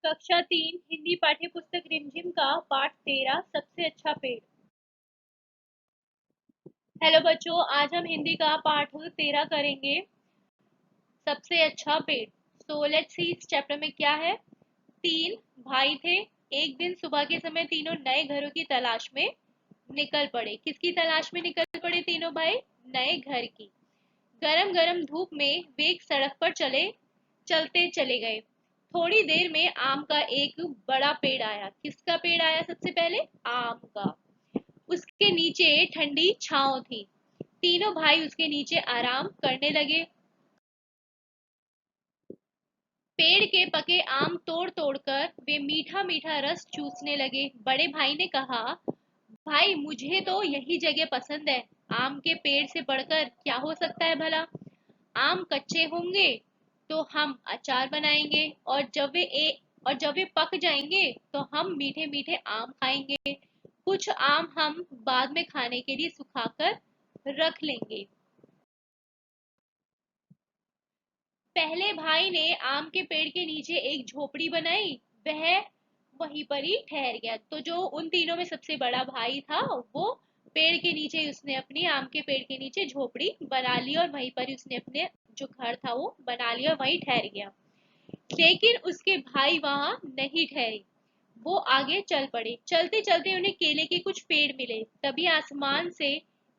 कक्षा 3 हिंदी पाठ्य पुस्तक रिमझिम का पाठ 13 सबसे अच्छा पेड़। हेलो बच्चों, आज हम हिंदी का पाठ 13 करेंगे। सबसे अच्छा पेड़। सो लेट्स सी इस चैप्टर में क्या है। तीन भाई थे। एक दिन सुबह के समय तीनों नए घरों की तलाश में निकल पड़े। किसकी तलाश में निकल पड़े तीनों भाई? नए घर की। गरम गरम धूप में वे एक सड़क पर चलते चले गए। थोड़ी देर में आम का एक बड़ा पेड़ आया। किसका पेड़ आया? सबसे पहले आम का। उसके नीचे ठंडी छांव थी। तीनों भाई उसके नीचे आराम करने लगे। पेड़ के पके आम तोड़ तोड़ कर वे मीठा मीठा रस चूसने लगे। बड़े भाई ने कहा, भाई मुझे तो यही जगह पसंद है। आम के पेड़ से बढ़कर क्या हो सकता है भला। आम कच्चे होंगे तो हम अचार बनाएंगे, और जब वे पक जाएंगे तो हम मीठे मीठे आम खाएंगे। कुछ आम हम बाद में खाने के लिए सुखाकर रख लेंगे। पहले भाई ने आम के पेड़ के नीचे एक झोपड़ी बनाई। वह वहीं पर ही ठहर गया। तो जो उन तीनों में सबसे बड़ा भाई था, वो पेड़ के नीचे उसने अपनी आम के पेड़ के नीचे झोपड़ी बना ली और वहीं पर ही उसने अपने जो घर था वो बना लिया और वहीं ठहर गया। लेकिन उसके भाई वहां नहीं ठहरे। वो आगे चल पड़े। चलते चलते उन्हें केले के कुछ पेड़ मिले। तभी आसमान से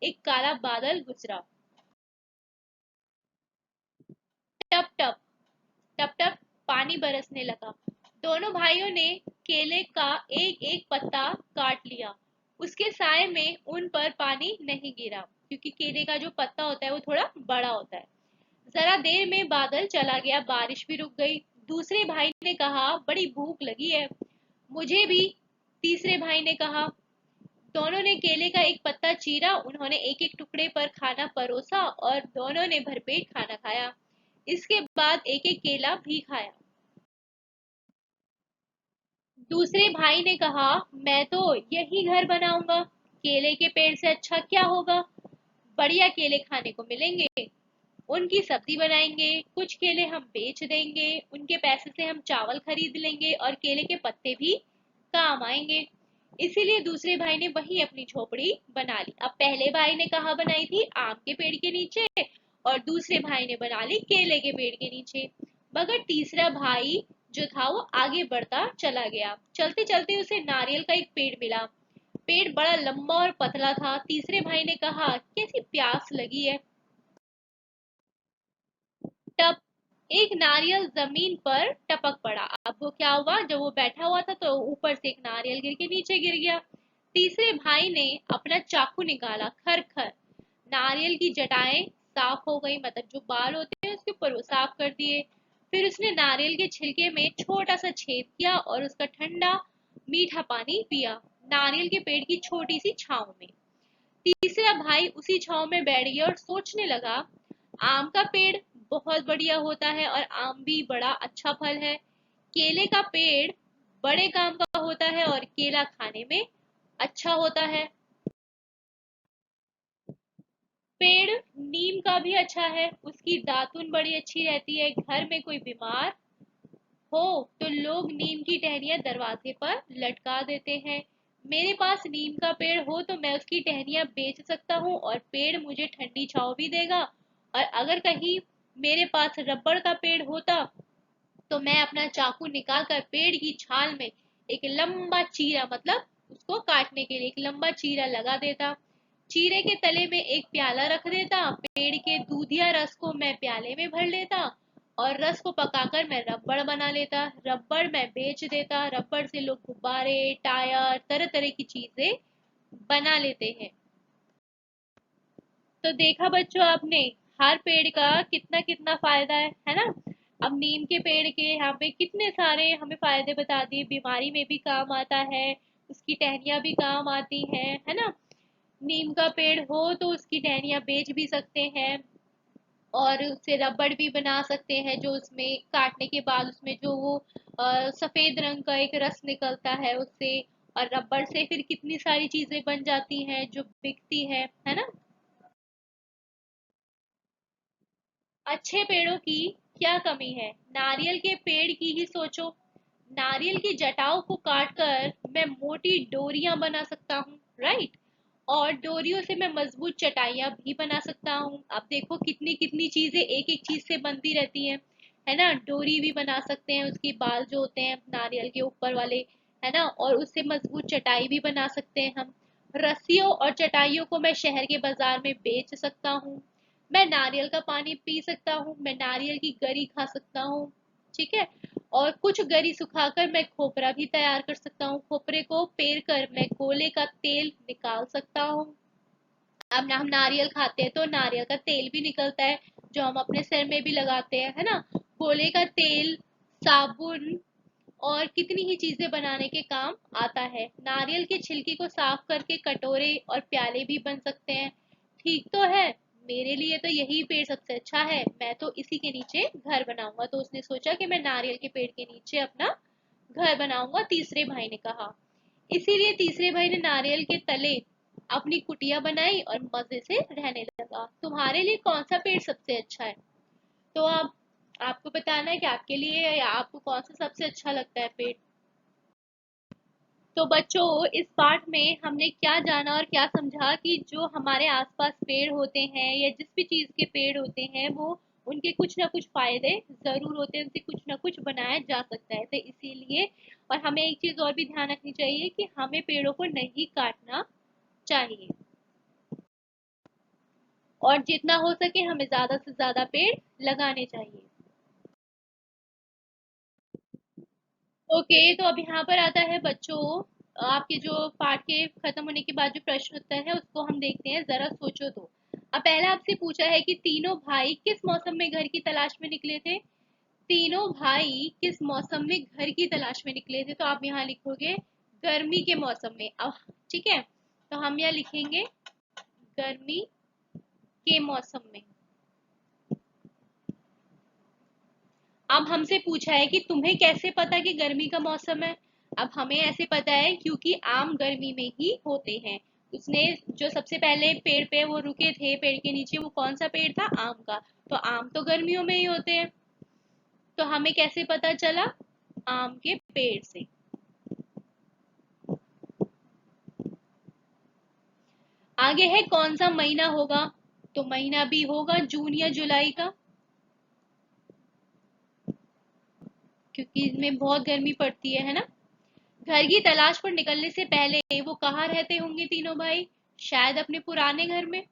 एक काला बादल गुजरा। टप टप टप टप पानी बरसने लगा। दोनों भाइयों ने केले का एक एक पत्ता काट लिया। उसके साय में उन पर पानी नहीं गिरा, क्योंकि केले का जो पत्ता होता है वो थोड़ा बड़ा होता है। जरा देर में बादल चला गया, बारिश भी रुक गई। दूसरे भाई ने कहा, बड़ी भूख लगी है। मुझे भी, तीसरे भाई ने कहा। दोनों ने केले का एक पत्ता चीरा। उन्होंने एक एक टुकड़े पर खाना परोसा और दोनों ने भरपेट खाना खाया। इसके बाद एक एक केला भी खाया। दूसरे भाई ने कहा, मैं तो यही घर बनाऊंगा। केले के पेड़ से अच्छा क्या होगा। बढ़िया केले खाने को मिलेंगे। उनकी सब्जी बनाएंगे। कुछ केले हम बेच देंगे। उनके पैसे से हम चावल खरीद लेंगे और केले के पत्ते भी काम आएंगे। इसीलिए दूसरे भाई ने वही अपनी झोपड़ी बना ली। अब पहले भाई ने कहा बनाई थी? आम के पेड़ के नीचे। और दूसरे भाई ने बना ली केले के पेड़ के नीचे। मगर तीसरा भाई जो था वो आगे बढ़ता चला गया। चलते चलते उसे नारियल का एक पेड़ मिला। पेड़ बड़ा लंबा और पतला था। तीसरे भाई ने कहा, कैसी प्यास लगी है। टप, एक नारियल जमीन पर टपक पड़ा। अब वो क्या हुआ, जब वो बैठा हुआ था तो ऊपर से एक नारियल गिर के नीचे गिर गया। तीसरे भाई ने अपना चाकू निकाला। खर खर नारियल की जटाएं साफ हो गई, मतलब जो बाल होते हैं उसके ऊपर वो साफ कर दिए। फिर उसने नारियल के छिलके में छोटा सा छेद किया और उसका ठंडा मीठा पानी पिया, नारियल के पेड़ की छोटी सी छांव में। तीसरा भाई उसी छांव में बैठ गया और सोचने लगा, आम का पेड़ बहुत बढ़िया होता है और आम भी बड़ा अच्छा फल है। केले का पेड़ बड़े काम का होता है और केला खाने में अच्छा होता है। पेड़ नीम का भी अच्छा है, उसकी दातुन बड़ी अच्छी रहती है। घर में कोई बीमार हो तो लोग नीम की टहनियां दरवाजे पर लटका देते हैं। मेरे पास नीम का पेड़ हो तो मैं उसकी टहनियां बेच सकता हूँ और पेड़ मुझे ठंडी छांव भी देगा। और अगर कहीं मेरे पास रबड़ का पेड़ होता तो मैं अपना चाकू निकाल कर पेड़ की छाल में एक लंबा चीरा, मतलब उसको काटने के लिए एक लंबा चीरा लगा देता। चीरे के तले में एक प्याला रख देता। पेड़ के दूधिया रस को मैं प्याले में भर लेता और रस को पकाकर मैं रबड़ बना लेता। रबड़ मैं बेच देता। रबड़ से लोग गुब्बारे, टायर, तरह तरह की चीजें बना लेते हैं। तो देखा बच्चों आपने, हर पेड़ का कितना कितना फायदा है ना। अब नीम के पेड़ के यहाँ पे कितने सारे हमें फायदे बता दिए। बीमारी में भी काम आता है, उसकी टहनियाँ भी काम आती हैं, है ना। नीम का पेड़ हो तो उसकी टहनियाँ बेच भी सकते हैं और उससे रबड़ भी बना सकते हैं, जो उसमें काटने के बाद उसमें जो वो सफेद रंग का एक रस निकलता है उससे। और रबड़ से फिर कितनी सारी चीजें बन जाती हैं जो बिकती है ना। अच्छे पेड़ों की क्या कमी है। नारियल के पेड़ की ही सोचो। नारियल की जटाओं को काटकर मैं मोटी डोरियां बना सकता हूँ, राइट। और डोरियों से मैं मजबूत चटाइयां भी बना सकता हूँ। अब देखो कितनी कितनी चीजें एक एक चीज से बनती रहती हैं, है ना। डोरी भी बना सकते हैं, उसके बाल जो होते हैं नारियल के ऊपर वाले, है ना, और उससे मजबूत चटाई भी बना सकते हैं हम। रस्सियों और चटाइयों को मैं शहर के बाजार में बेच सकता हूँ। मैं नारियल का पानी पी सकता हूँ, मैं नारियल की गरी खा सकता हूँ, ठीक है। और कुछ गरी सुखाकर मैं खोपरा भी तैयार कर सकता हूँ, खोपरे को पेर कर मैं कोले का तेल निकाल सकता हूँ। अब ना हम नारियल खाते हैं तो नारियल का तेल भी निकलता है, जो हम अपने सिर में भी लगाते हैं, है ना। कोले का तेल, साबुन और कितनी ही चीजें बनाने के काम आता है। नारियल के छिलके को साफ करके कटोरे और प्याले भी बन सकते हैं। ठीक तो है, मेरे लिए तो यही पेड़ सबसे अच्छा है, मैं तो इसी के नीचे घर बनाऊंगा। तो उसने सोचा कि मैं नारियल के पेड़ के नीचे अपना घर बनाऊंगा, तीसरे भाई ने कहा। इसीलिए तीसरे भाई ने नारियल के तले अपनी कुटिया बनाई और मजे से रहने लगा। तुम्हारे लिए कौन सा पेड़ सबसे अच्छा है? तो अब आपको बताना है कि आपके लिए या आपको कौन सा सबसे अच्छा लगता है पेड़। तो बच्चों, इस पाठ में हमने क्या जाना और क्या समझा कि जो हमारे आसपास पेड़ होते हैं या जिस भी चीज के पेड़ होते हैं, वो उनके कुछ ना कुछ फायदे जरूर होते हैं, उनसे कुछ ना कुछ बनाया जा सकता है। तो इसीलिए और हमें एक चीज और भी ध्यान रखनी चाहिए कि हमें पेड़ों को नहीं काटना चाहिए, और जितना हो सके हमें ज्यादा से ज्यादा पेड़ लगाने चाहिए। ओके, तो अब यहाँ पर आता है बच्चों, आपके जो पाठ के खत्म होने के बाद जो प्रश्न उत्तर है उसको हम देखते हैं, जरा सोचो तो। अब पहला आपसे पूछा है कि तीनों भाई किस मौसम में घर की तलाश में निकले थे। तीनों भाई किस मौसम में घर की तलाश में निकले थे, तो आप यहाँ लिखोगे गर्मी के मौसम में। अब ठीक है, तो हम यहाँ लिखेंगे गर्मी के मौसम में। अब हमसे पूछा है कि तुम्हें कैसे पता कि गर्मी का मौसम है। अब हमें ऐसे पता है क्योंकि आम गर्मी में ही होते हैं। उसने जो सबसे पहले पेड़ पे वो रुके थे, पेड़ के नीचे, वो कौन सा पेड़ था? आम का। तो आम तो गर्मियों में ही होते हैं। तो हमें कैसे पता चला? आम के पेड़ से। आगे है कौन सा महीना होगा, तो महीना भी होगा जून या जुलाई का, क्योंकि इसमें बहुत गर्मी पड़ती है ना। घर की तलाश पर निकलने से पहले वो कहाँ रहते होंगे तीनों भाई? शायद अपने पुराने घर में।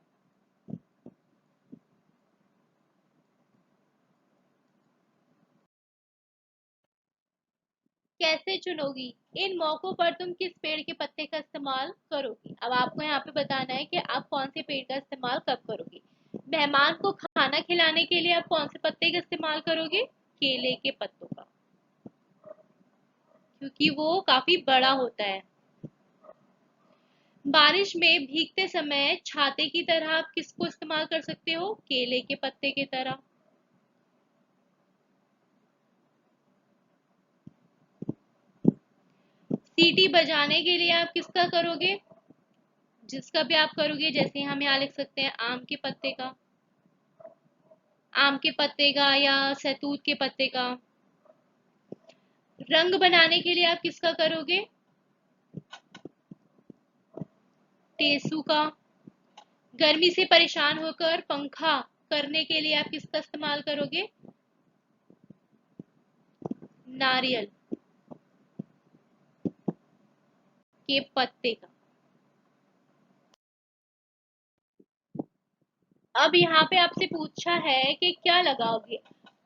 कैसे चुनोगी? इन मौकों पर तुम किस पेड़ के पत्ते का इस्तेमाल करोगी? अब आपको यहाँ पे बताना है कि आप कौन से पेड़ का इस्तेमाल कब करोगी। मेहमान को खाना खिलाने के लिए आप कौन से पत्ते का इस्तेमाल करोगे? केले के पत्तों का, क्योंकि वो काफी बड़ा होता है। बारिश में भीगते समय छाते की तरह आप किसको इस्तेमाल कर सकते हो? केले के पत्ते की तरह। सीटी बजाने के लिए आप किसका करोगे? जिसका भी आप करोगे, जैसे हम यहाँ लिख सकते हैं आम के पत्ते का, आम के पत्ते का या सहतूत के पत्ते का। रंग बनाने के लिए आप किसका करोगे? टेसू का। गर्मी से परेशान होकर पंखा करने के लिए आप किसका इस्तेमाल करोगे? नारियल के पत्ते का। अब यहाँ पे आपसे पूछा है कि क्या लगाओगे।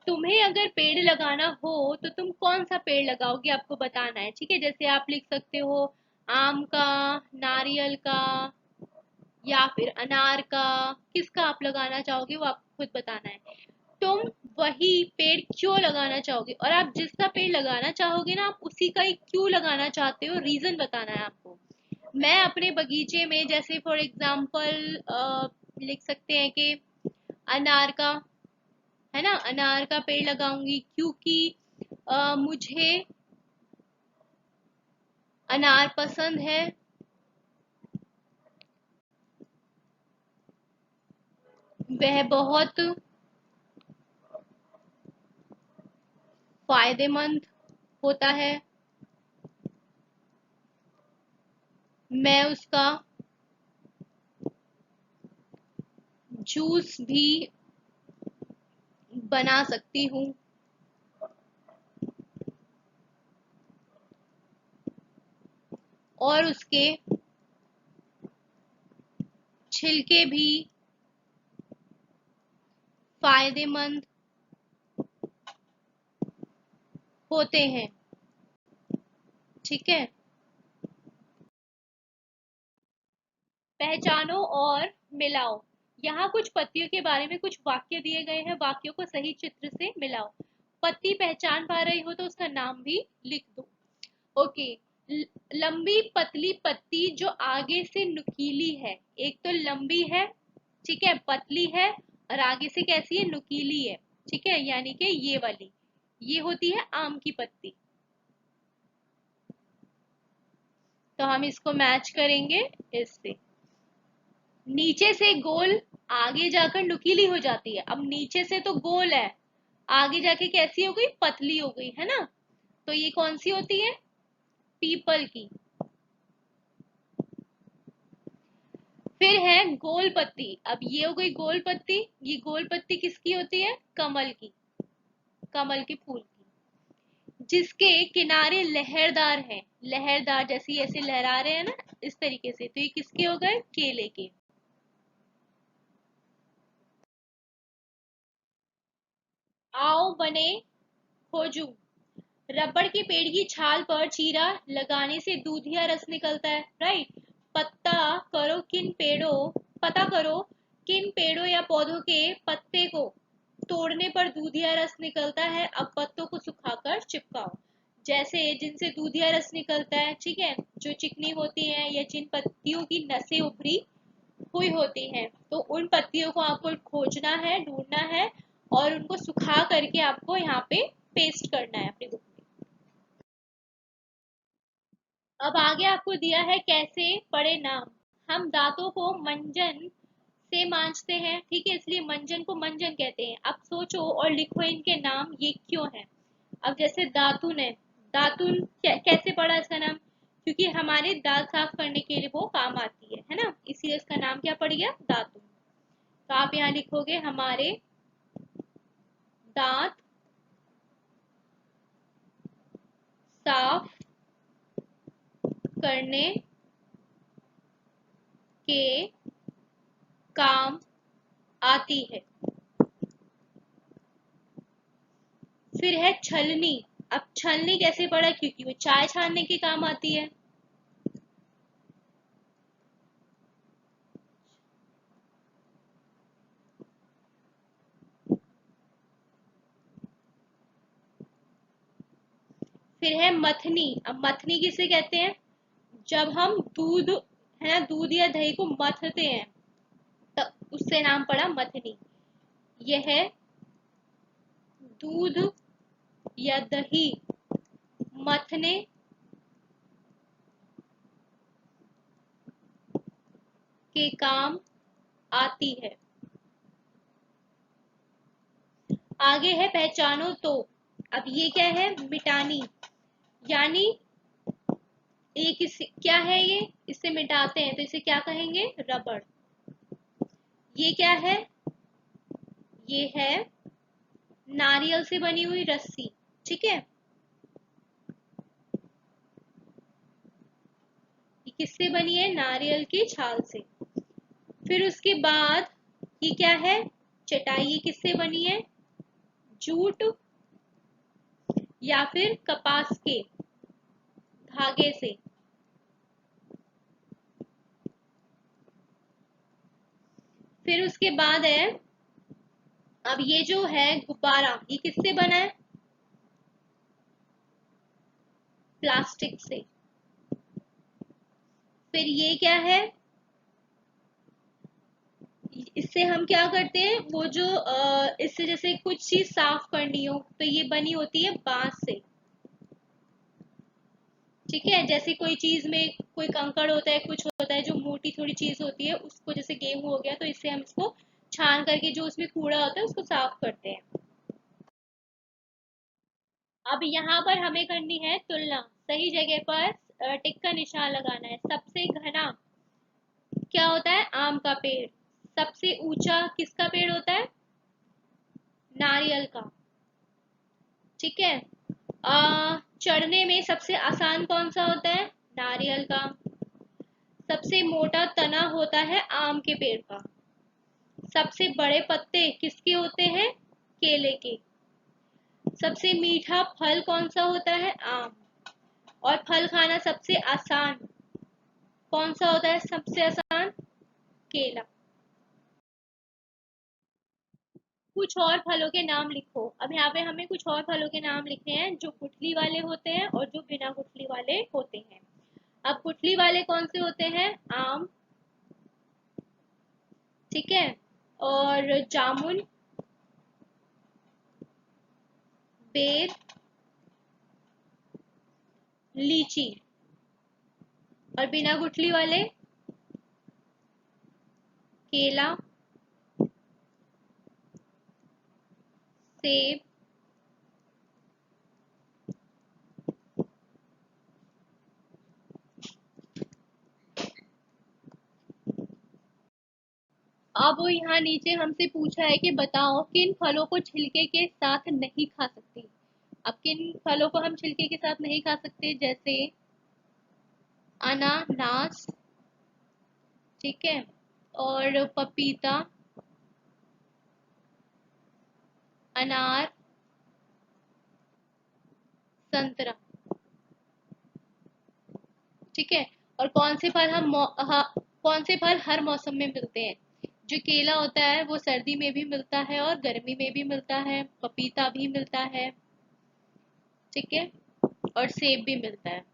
तुम्हें अगर पेड़ लगाना हो तो तुम कौन सा पेड़ लगाओगे, आपको बताना है, ठीक है। जैसे आप लिख सकते हो आम का, नारियल का, या फिर अनार का। किसका आप लगाना चाहोगे वो आपको खुद बताना है। तुम वही पेड़ क्यों लगाना चाहोगे, और आप जिसका पेड़ लगाना चाहोगे ना, आप उसी का ही क्यों लगाना चाहते हो, रीजन बताना है आपको। मैं अपने बगीचे में जैसे फॉर एग्जाम्पल लिख सकते हैं कि अनार का, है ना, अनार का पेड़ लगाऊंगी क्योंकि मुझे अनार पसंद है। वह बहुत फायदेमंद होता है, मैं उसका जूस भी बना सकती हूँ। और उसके छिलके भी फायदेमंद होते हैं। ठीक है, पहचानो और मिलाओ। यहाँ कुछ पत्तियों के बारे में कुछ वाक्य दिए गए हैं, वाक्यों को सही चित्र से मिलाओ। पत्ती पहचान पा रही हो तो उसका नाम भी लिख दो। ओके, लंबी पतली पत्ती जो आगे से नुकीली है। एक तो लंबी है, ठीक है, पतली है, और आगे से कैसी है, नुकीली है। ठीक है, यानी कि ये वाली, ये होती है आम की पत्ती। तो हम इसको मैच करेंगे इससे। नीचे से गोल, आगे जाकर नुकीली हो जाती है। अब नीचे से तो गोल है, आगे जाके कैसी हो गई, पतली हो गई, है ना। तो ये कौन सी होती है, पीपल की। फिर है गोल पत्ती। अब ये हो गई गोल पत्ती, ये गोल पत्ती किसकी होती है, कमल की, कमल के फूल की। जिसके किनारे लहरदार हैं, लहरदार जैसे ऐसे लहरा रहे हैं ना, इस तरीके से, तो ये किसके हो गए, केले के। आओ बने खोजू। रबड़ के पेड़ की छाल पर चीरा लगाने से दूधिया रस निकलता है, राइट। पता करो किन पेड़ों या पौधों के पत्ते को तोड़ने पर दूधिया रस निकलता है। अब पत्तों को सुखाकर चिपकाओ। जैसे जिनसे दूधिया रस निकलता है, ठीक है, जो चिकनी होती है, या जिन पत्तियों की नसें उभरी हुई होती हैं, तो उन पत्तियों को आपको खोजना है, ढूंढना है, और उनको सुखा करके आपको यहाँ पे पेस्ट करना है अपनी बुक में। अब आगे आपको दिया है कैसे पढ़े नाम। हम दांतों को मंजन से मांजते हैं, ठीक है, इसलिए मंजन को मंजन कहते हैं। अब सोचो और लिखो इनके नाम, ये क्यों है। अब जैसे दातुन है, दातुन कैसे पड़ा इसका नाम, क्योंकि हमारे दांत साफ करने के लिए वो काम आती है ना, इसीलिए इसका नाम क्या पड़ गया, दातुन। तो आप यहाँ लिखोगे हमारे दांत साफ करने के काम आती है। फिर है छलनी। अब छलनी कैसे पड़ा, क्योंकि वो चाय छानने के काम आती है। फिर है मथनी। अब मथनी किसे कहते हैं, जब हम दूध, है ना, दूध या दही को मथते हैं, तब उससे नाम पड़ा मथनी। यह है दूध या दही मथने के काम आती है। आगे है पहचानो तो। अब ये क्या है, मिटानी, यानी एक क्या है ये, इसे मिटाते हैं तो इसे क्या कहेंगे, रबड़। ये क्या है, ये है नारियल से बनी हुई रस्सी, ठीक है। ये किससे बनी है, नारियल की छाल से। फिर उसके बाद ये क्या है, चटाई, ये किससे बनी है, जूट या फिर कपास के धागे से। फिर उसके बाद है, अब ये जो है गुब्बारा, ये किससे बना है, प्लास्टिक से। फिर ये क्या है, इससे हम क्या करते हैं, वो जो इससे जैसे कुछ चीज साफ करनी हो तो ये बनी होती है बांस से, ठीक है। जैसे कोई चीज में कोई कंकड़ होता है, कुछ होता है जो मोटी थोड़ी चीज होती है, उसको जैसे गेहूं हो गया, तो इससे हम इसको छान करके जो उसमें कूड़ा होता है उसको साफ करते हैं। अब यहाँ पर हमें करनी है तुलना, सही जगह पर टिक का निशान लगाना है। सबसे घना क्या होता है? आम का पेड़। सबसे ऊंचा किसका पेड़ होता है? नारियल का। ठीक है। चढ़ने में सबसे आसान कौन सा होता है? नारियल का। सबसे मोटा तना होता है आम के पेड़ का। सबसे बड़े पत्ते किसके होते हैं? केले के। सबसे मीठा फल कौन सा होता है? आम। और फल खाना सबसे आसान कौन सा होता है? सबसे आसान केला। कुछ और फलों के नाम लिखो। अब यहाँ पे हमें कुछ और फलों के नाम लिखने हैं जो गुठली वाले होते हैं और जो बिना गुठली वाले होते हैं। अब गुठली वाले कौन से होते हैं? आम। ठीक है। और जामुन, बेर, लीची। और बिना गुठली वाले केला, सेब, अब वो यहाँ नीचे हमसे पूछा है कि बताओ किन फलों को छिलके के साथ नहीं खा सकते। अब किन फलों को हम छिलके के साथ नहीं खा सकते? जैसे अनानास। ठीक है। और पपीता, अनार, संतरा। ठीक है। और कौन से फल कौन से फल हर मौसम में मिलते हैं? जो केला होता है वो सर्दी में भी मिलता है और गर्मी में भी मिलता है। पपीता भी मिलता है। ठीक है। और सेब भी मिलता है।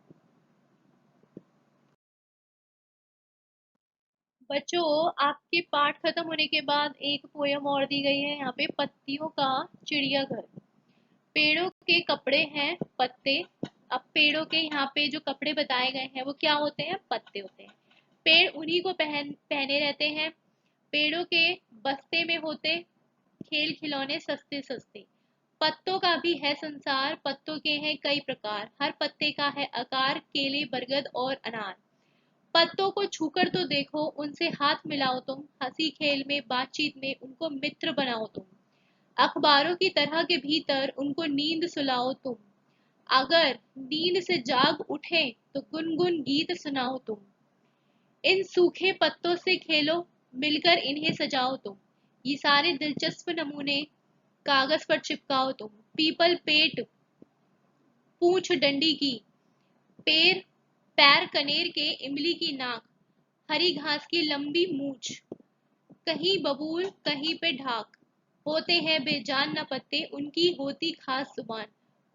बच्चों, आपके पाठ खत्म होने के बाद एक पोयम और दी गई है यहाँ पे, पत्तियों का चिड़ियाघर। पेड़ों के कपड़े हैं पत्ते। अब पेड़ों के यहाँ पे जो कपड़े बताए गए हैं वो क्या होते हैं? पत्ते होते हैं। पेड़ उन्हीं को पहने रहते हैं। पेड़ों के बस्ते में होते खेल खिलौने सस्ते सस्ते। पत्तों का भी है संसार, पत्तों के हैं कई प्रकार, हर पत्ते का है आकार, केले, बरगद और अनार। पत्तों को छूकर तो देखो, उनसे हाथ मिलाओ तुम, हंसी खेल में बातचीत में उनको मित्र बनाओ तुम। अखबारों की तरह के भीतर उनको नींद सुलाओ तुम। अगर नींद से जाग उठे तो गुनगुन गीत सुनाओ तुम। इन सूखे पत्तों से खेलो, मिलकर इन्हें सजाओ तुम। ये सारे दिलचस्प नमूने कागज पर चिपकाओ तुम। पीपल पेट पूंछ डंडी की, पैर पैर कनेर के, इमली की नाक, हरी घास की लंबी मूछ, कहीं बबूल कहीं पे ढाक। होते हैं बेजान न पत्ते, उनकी होती खास जुबान।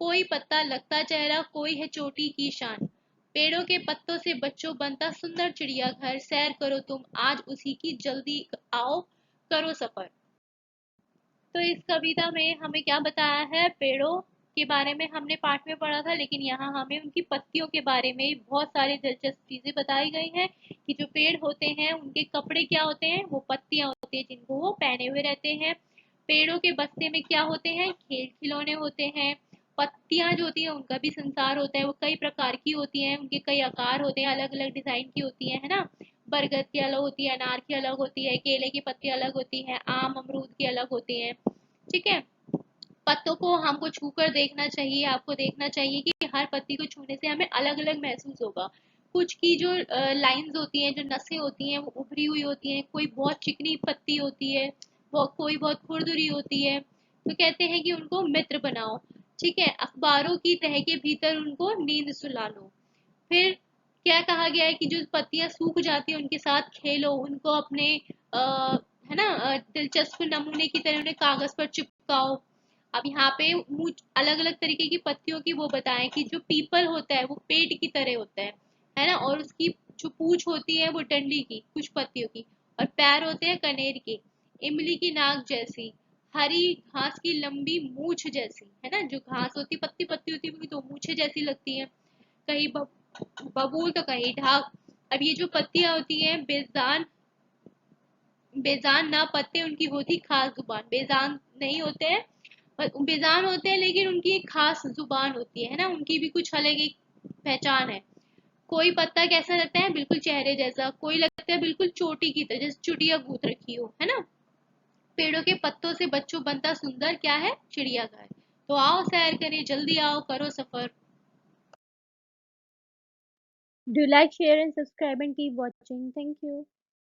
कोई पत्ता लगता चेहरा, कोई है चोटी की शान। पेड़ों के पत्तों से बच्चों बनता सुंदर चिड़ियाघर, सैर करो तुम आज उसी की, जल्दी आओ करो सफर। तो इस कविता में हमें क्या बताया है? पेड़ों के बारे में हमने पाठ में पढ़ा था, लेकिन यहाँ हमें उनकी पत्तियों के बारे में बहुत सारी दिलचस्प चीजें बताई गई हैं कि जो पेड़ होते हैं उनके कपड़े क्या होते हैं? वो पत्तियां होती हैं जिनको वो पहने हुए रहते हैं। पेड़ों के बस्ते में क्या होते हैं? खेल खिलौने होते हैं। पत्तियां जो होती हैं उनका भी संसार होता है, वो कई प्रकार की होती हैं, उनके कई आकार होते हैं, अलग अलग डिजाइन की होती है ना। बरगद की अलग होती है, अनार की अलग होती है, केले की पत्ती अलग होती है, आम अमरूद की अलग होती है। ठीक है। पत्तों को हमको छू कर देखना चाहिए, आपको देखना चाहिए कि हर पत्ती को छूने से हमें अलग अलग महसूस होगा। कुछ की जो लाइंस होती हैं, जो नसें होती हैं वो उभरी हुई होती हैं, कोई बहुत चिकनी पत्ती होती है, वो कोई बहुत खुरदुरी होती है। तो कहते हैं कि उनको मित्र बनाओ। ठीक है। अखबारों की तह के भीतर उनको नींद सुला लो। फिर क्या कहा गया है कि जो पत्तियां सूख जाती है उनके साथ खेलो, उनको अपने है ना दिलचस्प नमूने की तरह उन्हें कागज पर चिपकाओ। अब यहाँ पे अलग अलग तरीके की पत्तियों की वो बताएं कि जो पीपल होता है वो पेड़ की तरह होता है ना, और उसकी जो पूंछ होती है वो डंडी की, कुछ पत्तियों की, और पैर होते हैं कनेर के, इमली की नाक जैसी, हरी घास की लंबी मूछ जैसी, है ना, जो घास होती पत्ती पत्ती होती है तो मूछे जैसी लगती है, कहीं बबूल तो कहीं ढाक। अब ये जो पत्तियां होती हैं बेजान, बेजान ना पत्ते उनकी होती खास जुबान, बेजान नहीं होते हैं, बेजान होते हैं लेकिन उनकी एक खास जुबान होती है ना, उनकी भी कुछ अलग एक पहचान है। कोई पत्ता कैसा लगता है, बिल्कुल चेहरे जैसा, कोई लगता है बिल्कुल चोटी की तरह, जैसे चुटिया गूंथ रखी हो, है ना। पेड़ों के पत्तों से बच्चों बनता सुंदर क्या है, चिड़ियाघर। तो आओ सैर करें, जल्दी आओ, करो सफर। Do like, share, and subscribe and keep watching. Thank you.